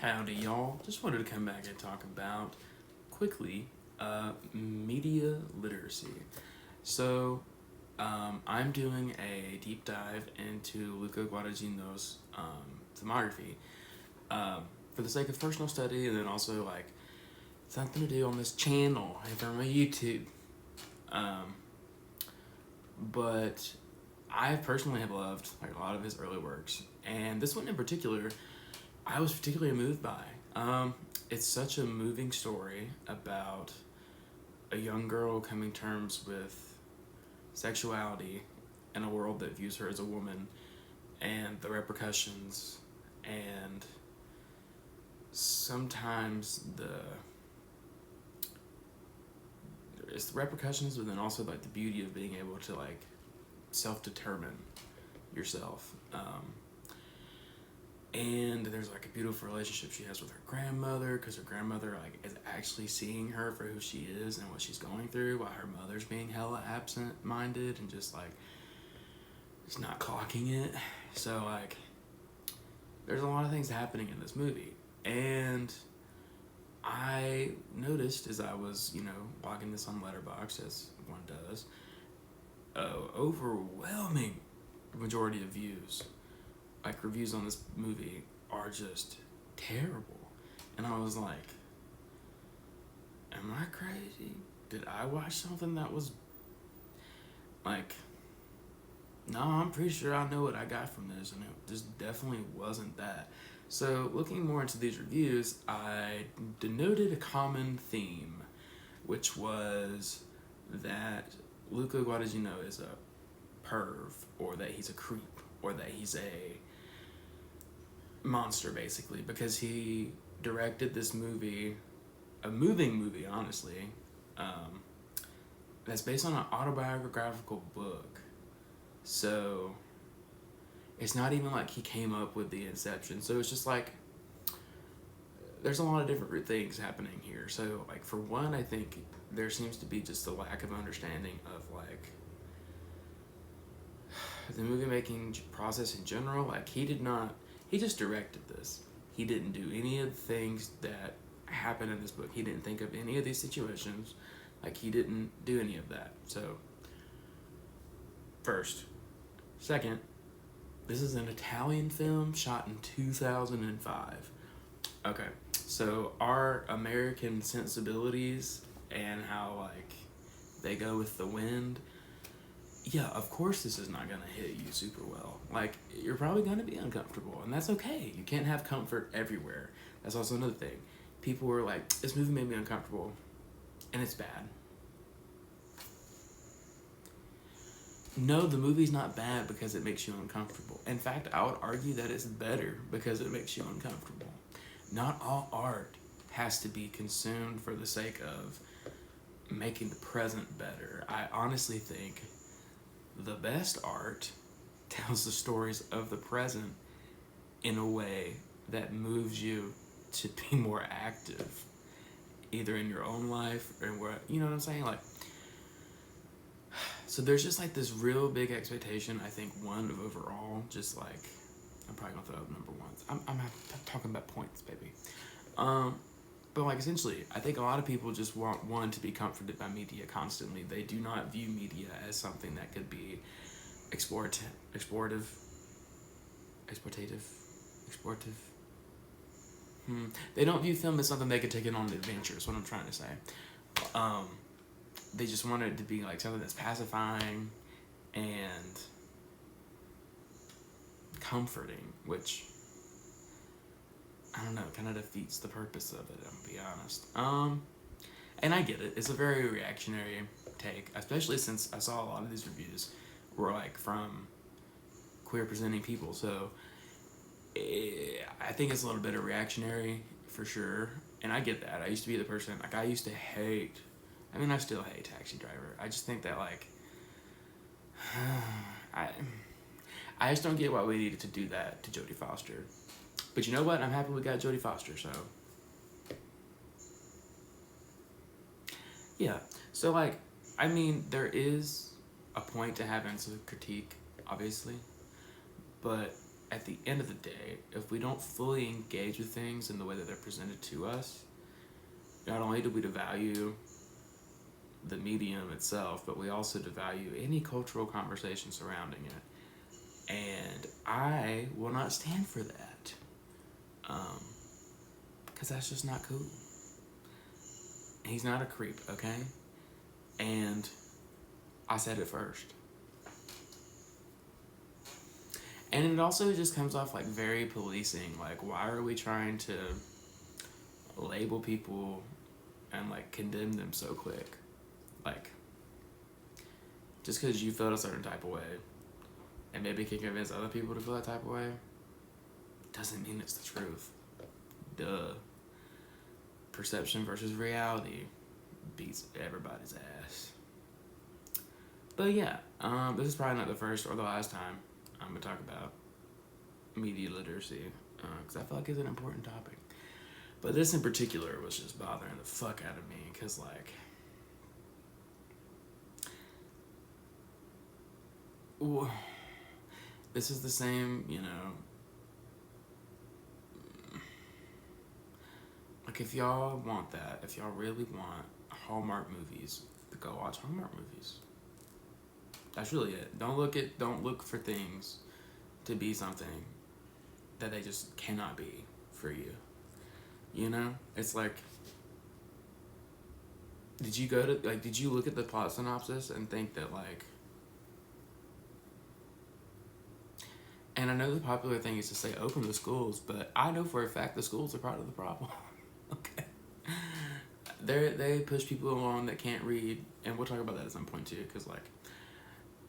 Howdy, y'all. Just wanted to come back and talk about quickly media literacy. So, I'm doing a deep dive into Luca Guadagnino's filmography for the sake of personal study and then also like something to do on this channel and for my YouTube. Um, but I personally have loved like a lot of his early works, and this one in particular I was particularly moved by. It's such a moving story about a young girl coming terms with sexuality in a world that views her as a woman and the repercussions and sometimes it's the repercussions but then also like the beauty of being able to like self-determine yourself. And there's like a beautiful relationship she has with her grandmother because her grandmother like is actually seeing her for who she is and what she's going through while her mother's being hella absent-minded and just like just not clocking it. So like there's a lot of things happening in this movie, and I noticed as I was logging this on Letterboxd as one does, overwhelming majority of views, like reviews on this movie, are just terrible. And I was like, am I crazy? Did I watch something that was like, no, I'm pretty sure I know what I got from this, and it just definitely wasn't that. So looking more into these reviews, I denoted a common theme, which was that Luca Guadagnino is a perv, or that he's a creep, or that he's a monster, basically, because he directed this movie, a moving movie, honestly, that's based on an autobiographical book. So it's not even like he came up with the inception. So it's just like there's a lot of different things happening here. So like for one, I think there seems to be just a lack of understanding of like the movie making process in general. Like he just directed this. He didn't do any of the things that happened in this book. He didn't think of any of these situations. Like he didn't do any of that. So first. Second, this is an Italian film shot in 2005. Okay, so our American sensibilities and how like they go with the wind, yeah, of course this is not gonna hit you super well. Like you're probably gonna be uncomfortable, and that's okay. You can't have comfort everywhere. That's also another thing. People were like, this movie made me uncomfortable, and it's bad. No, the movie's not bad because it makes you uncomfortable. In fact, I would argue that it's better because it makes you uncomfortable. Not all art has to be consumed for the sake of making the present better. I honestly think the best art tells the stories of the present in a way that moves you to be more active, either in your own life or where, you know what I'm saying? Like, so there's just like this real big expectation, I think, one, of overall, just like, I'm probably gonna throw up number ones. I'm talking about points, baby. But like essentially, I think a lot of people just want one to be comforted by media constantly. They do not view media as something that could be explorative. They don't view film as something they could take in on an adventure, is what I'm trying to say. They just want it to be like something that's pacifying and comforting, which I don't know, kind of defeats the purpose of it, I'm gonna be honest. And I get it. It's a very reactionary take, especially since I saw a lot of these reviews were like from queer presenting people. So I think it's a little bit of reactionary for sure. And I get that. I used to be the person, like I used to hate, I mean, I still hate Taxi Driver. I just think that, like, I just don't get why we needed to do that to Jodie Foster. But you know what? I'm happy we got Jodie Foster, so. Yeah. So, like, I mean, there is a point to having some critique, obviously. But at the end of the day, if we don't fully engage with things in the way that they're presented to us, not only do we devalue the medium itself, but we also devalue any cultural conversation surrounding it. And I will not stand for that. Because that's just not cool. He's not a creep, okay? And I said it first. And it also just comes off like very policing. Like, why are we trying to label people and like condemn them so quick? Like, just because you felt a certain type of way and maybe can convince other people to feel that type of way doesn't mean it's the truth. Duh. Perception versus reality beats everybody's ass. But yeah, this is probably not the first or the last time I'm going to talk about media literacy, because I feel like it's an important topic. But this in particular was just bothering the fuck out of me, because like, this is the same, you know, like if y'all want that, if y'all really want Hallmark movies, go watch Hallmark movies. That's really it. Don't look for things to be something that they just cannot be for you. You know? It's like, did you look at the plot synopsis and think that like, and I know the popular thing is to say open the schools, but I know for a fact the schools are part of the problem. Okay. They push people along that can't read, and we'll talk about that at some point too, because like,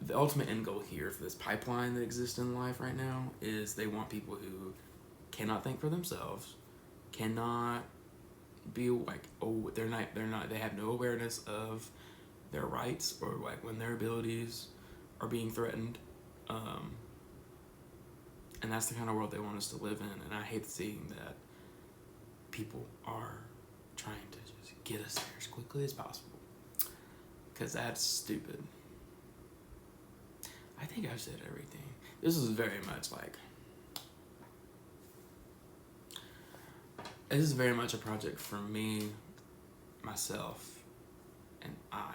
the ultimate end goal here for this pipeline that exists in life right now is they want people who cannot think for themselves, cannot be like, they have no awareness of their rights or like when their abilities are being threatened. And that's the kind of world they want us to live in. And I hate seeing that people are trying to just get us there as quickly as possible, because that's stupid. I think I've said everything. This is very much like, this is very much a project for me, myself, and I.